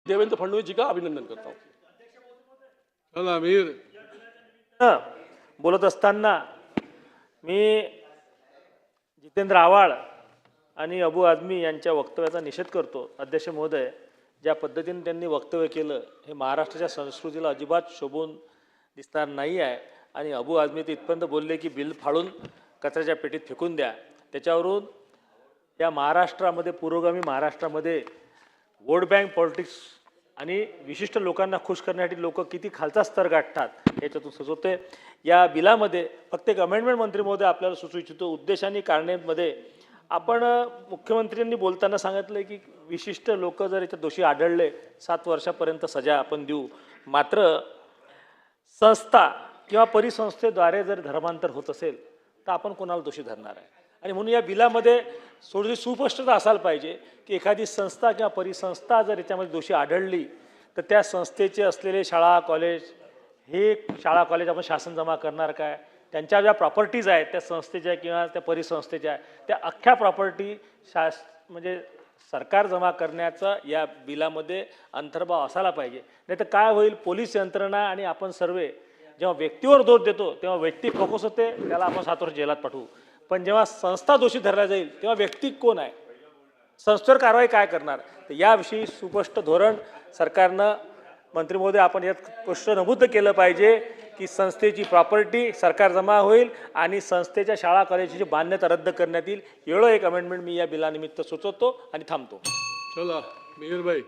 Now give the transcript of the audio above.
देवेंद्र फडणवीस जी का अभिनंदन करता हूँ। चला मीर बोलत असताना मी जितेंद्र आव्हाड आणि अबू आझमी यांच्या वक्तव्याचा निषेध करतो। अध्यक्ष महोदय, ज्या पद्धतीने त्यांनी वक्तव्य केलं हे महाराष्ट्राच्या संस्कृतीला अजिबात शोभून दिसणार नाही आहे। आणि अबू आझमी ते इथपर्यंत बोलले की बिल फाडून कचऱ्याच्या पेटीत फेकून द्या। त्याच्यावरून या महाराष्ट्रामध्ये, पुरोगामी महाराष्ट्रामध्ये वोट बँक पॉलिटिक्स आणि विशिष्ट लोकांना खुश करण्यासाठी लोक किती खालचा स्तर गाठतात याच्यातून सुचवते। या बिलामध्ये फक्त एक अमेंडमेंट मंत्री महोदय आपल्याला सुचवू इच्छितो। उद्देश आणि कारणांमध्ये आपण मुख्यमंत्र्यांनी बोलताना सांगितलं की विशिष्ट लोक जर याच्यात दोषी आढळले 7 वर्षापर्यंत सजा आपण देऊ। मात्र संस्था किंवा परिसंस्थेद्वारे जर धर्मांतर होत असेल तर आपण कोणाला दोषी धरणार आहे। आणि म्हणून या बिलामध्ये थोडी सुस्पष्टता असायला पाहिजे की एखादी संस्था किंवा परिसंस्था जर याच्यामध्ये दोषी आढळली तर त्या संस्थेचे असलेले शाळा कॉलेज, हे शाळा कॉलेज आपण शासन जमा करणार काय? त्यांच्या ज्या प्रॉपर्टीज आहेत त्या संस्थेच्या किंवा त्या परिसंस्थेच्या, त्या अख्ख्या प्रॉपर्टी म्हणजे सरकार जमा करण्याचा या बिलामध्ये अंतर्भाव असायला पाहिजे। नाही तर काय होईल, पोलीस यंत्रणा आणि आपण सर्व जेव्हा व्यक्तीवर दोष देतो तेव्हा व्यक्ती फोकस होते, त्याला आपण 7 वर्ष जेलात पाठवू। पण जेव्हा संस्था दोषी धरल्या जाईल तेव्हा व्यक्ती कोण आहे, संस्थेवर कारवाई काय करणार? तर याविषयी सुस्पष्ट धोरण सरकारनं, मंत्री महोदय आपण यात स्पष्ट नमूद केलं पाहिजे की संस्थेची प्रॉपर्टी सरकार जमा होईल आणि संस्थेच्या शाळा कॉलेजची मान्यता रद्द करण्यात येईल। एवढं एक अमेंडमेंट मी या बिलानिमित्त सुचवतो आणि थांबतो। चला मीर भाई।